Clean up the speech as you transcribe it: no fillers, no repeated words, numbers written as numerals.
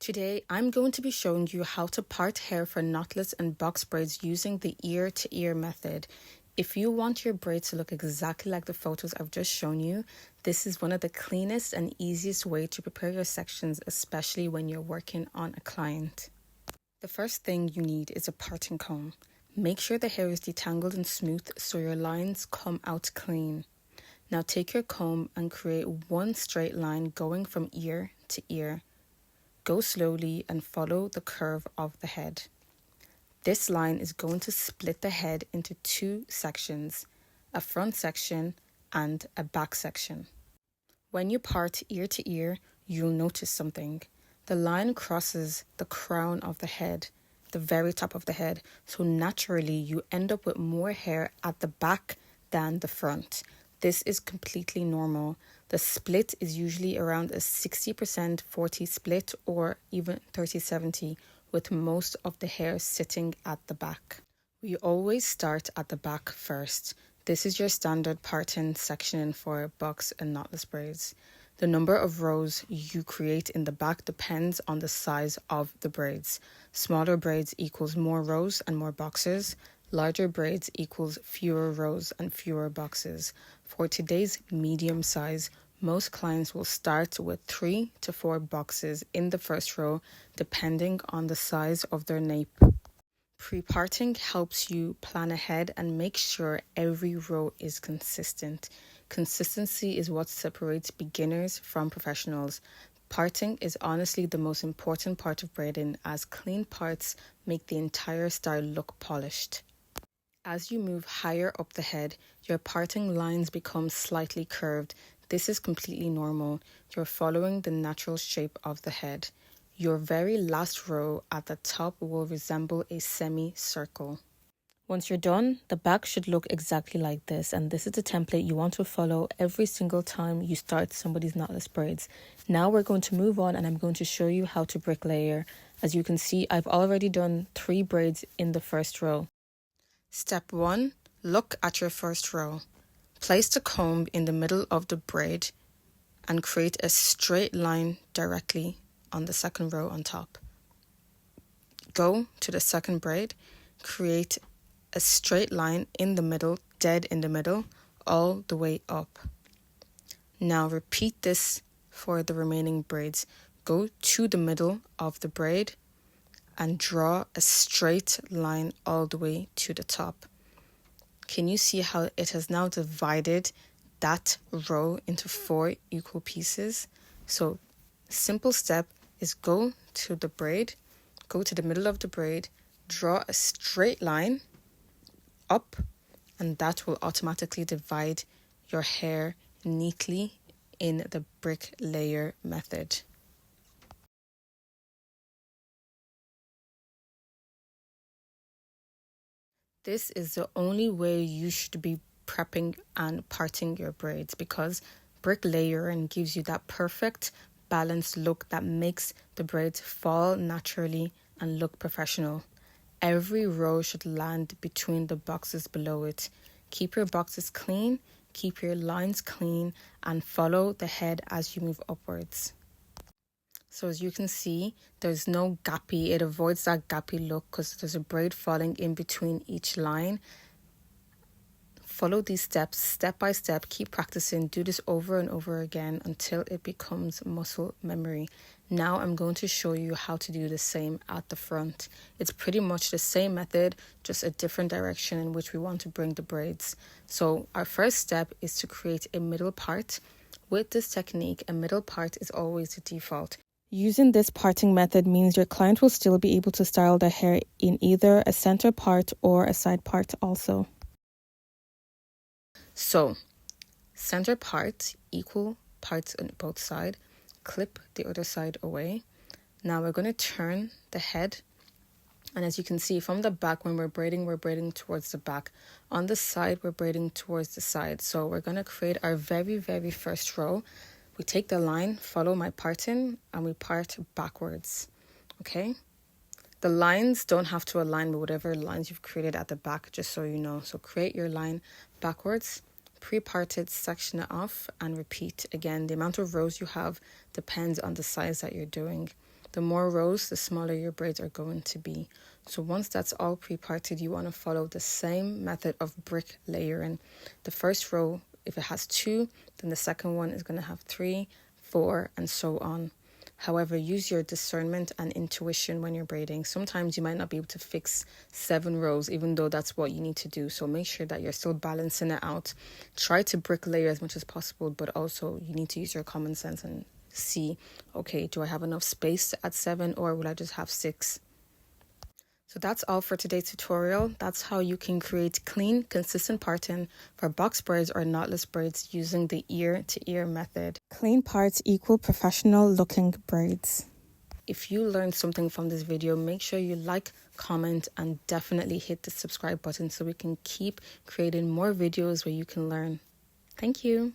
Today, I'm going to be showing you how to part hair for knotless and box braids using the ear-to-ear method. If you want your braids to look exactly like the photos I've just shown you, this is one of the cleanest and easiest way to prepare your sections, especially when you're working on a client. The first thing you need is a parting comb. Make sure the hair is detangled and smooth so your lines come out clean. Now take your comb and create one straight line going from ear to ear. Go slowly and follow the curve of the head. This line is going to split the head into two sections, a front section and a back section. When you part ear to ear, you'll notice something. The line crosses the crown of the head, the very top of the head, so naturally you end up with more hair at the back than the front. This is completely normal. The split is usually around a 60% 40 split or even 30-70, with most of the hair sitting at the back. We always start at the back first. This is your standard parting section for box and knotless braids. The number of rows you create in the back depends on the size of the braids. Smaller braids equals more rows and more boxes. Larger braids equals fewer rows and fewer boxes. For today's medium size, most clients will start with 3 to 4 boxes in the first row, depending on the size of their nape. Pre-parting helps you plan ahead and make sure every row is consistent. Consistency is what separates beginners from professionals. Parting is honestly the most important part of braiding, as clean parts make the entire style look polished. As you move higher up the head, your parting lines become slightly curved. This is completely normal. You're following the natural shape of the head. Your very last row at the top will resemble a semicircle. Once you're done, the back should look exactly like this, and this is the template you want to follow every single time you start somebody's knotless braids. Now we're going to move on and I'm going to show you how to bricklayer. As you can see, I've already done 3 braids in the first row. Step 1. Look at your first row. Place the comb in the middle of the braid and create a straight line directly on the second row on top. Go to the second braid, create a straight line in the middle, dead in the middle, all the way up. Now repeat this for the remaining braids. Go to the middle of the braid and draw a straight line all the way to the top. Can you see how it has now divided that row into 4 equal pieces? So simple step is go to the braid, go to the middle of the braid, draw a straight line up, and that will automatically divide your hair neatly in the bricklayer method. This is the only way you should be prepping and parting your braids, because bricklayering gives you that perfect balanced look that makes the braids fall naturally and look professional. Every row should land between the boxes below it. Keep your boxes clean, keep your lines clean, and follow the head as you move upwards. So as you can see, there's no gappy. It avoids that gappy look because there's a braid falling in between each line. Follow these steps step by step. Keep practicing. Do this over and over again until it becomes muscle memory. Now I'm going to show you how to do the same at the front. It's pretty much the same method, just a different direction in which we want to bring the braids. So our first step is to create a middle part. With this technique, a middle part is always the default. Using this parting method means your client will still be able to style their hair in either a center part or a side part also. So, center part, equal parts on both sides, clip the other side away. Now we're going to turn the head, and as you can see from the back, when we're braiding towards the back. On the side, we're braiding towards the side. So we're going to create our very first row. We take the line, follow my parting, and we part backwards, okay? The lines don't have to align with whatever lines you've created at the back, just so you know. So create your line backwards, pre-parted, section it off, and repeat. Again, the amount of rows you have depends on the size that you're doing. The more rows, the smaller your braids are going to be. So once that's all pre-parted, you want to follow the same method of brick layering. The first row, if it has 2, then the second one is going to have 3, 4, and so on. However, use your discernment and intuition when you're braiding. Sometimes you might not be able to fix 7 rows, even though that's what you need to do. So make sure that you're still balancing it out. Try to brick layer as much as possible, but also you need to use your common sense and see, okay, do I have enough space to add 7, or will I just have 6? So that's all for today's tutorial. That's how you can create clean, consistent parting for box braids or knotless braids using the ear-to-ear method. Clean parts equal professional looking braids. If you learned something from this video, make sure you like, comment, and definitely hit the subscribe button so we can keep creating more videos where you can learn. Thank you.